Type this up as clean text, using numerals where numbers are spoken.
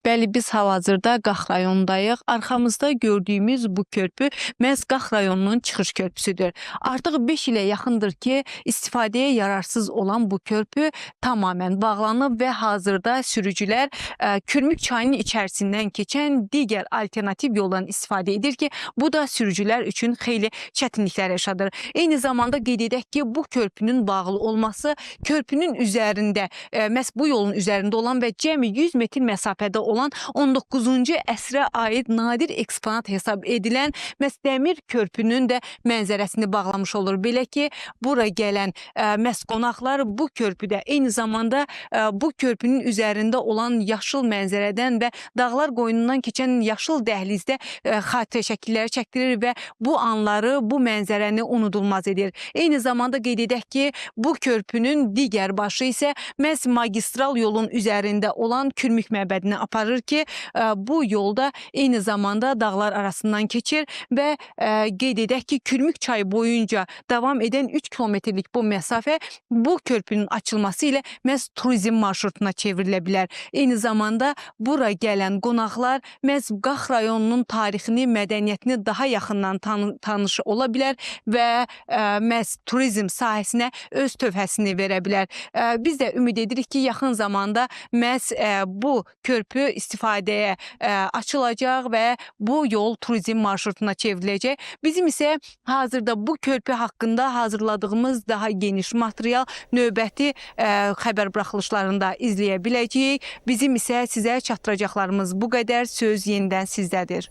Bəli, biz hal-hazırda Qax rayonundayıq. Arxamızda gördüyümüz bu körpü məhz Qax rayonunun çıxış körpüsüdür. Artıq 5 ilə yaxındır ki, istifadəyə yararsız olan bu körpü tamamilə bağlanıb və hazırda sürücülər Kürmük çayının içərisindən keçən digər alternativ yoldan istifadə edir ki, bu da sürücülər üçün xeyli çətinliklər yaşadır. Eyni zamanda qeyd edək ki, bu körpünün bağlı olması körpünün üzərində, məhz bu yolun üzərində olan və cəmi 100 metr məsafədə olan 19-cu əsrə aid nadir eksponat hesab edilən məhz dəmir körpünün də mənzərəsini bağlamış olur. Belə ki, bura gələn məhz qonaqlar bu körpüdə eyni zamanda bu körpünün üzərində olan yaşıl mənzərədən və dağlar qoynundan keçən yaşıl dəhlizdə xatirə şəkilləri çəkdirir və bu anları, bu mənzərəni unudulmaz edir. Eyni zamanda qeyd edək ki, bu körpünün digər başı isə məhz magistral yolun üzərində olan Kürmük məbədini aparır ki, bu yolda eyni zamanda dağlar arasından keçir və qeyd edək ki, Kürmük çayı boyunca davam edən 3 kilometrlik bu məsafə bu körpünün açılması ilə məhz turizm marşrutuna çevrilə bilər. Eyni zamanda bura gələn qonaqlar məhz Qax rayonunun tarixini, mədəniyyətini daha yaxından tanış ola bilər və məhz turizm sahəsinə öz tövhəsini verə bilər. Biz də ümid edirik ki, yaxın zamanda məhz bu körpü istifadəyə açılacaq və bu yol turizm marşrutuna çevriləcək. Bizim isə hazırda bu körpü haqqında hazırladığımız daha geniş material növbəti xəbər buraxılışlarında izləyə biləcəyik. Bizim isə sizə çatdıracaqlarımız bu qədər. Söz yenidən sizdədir.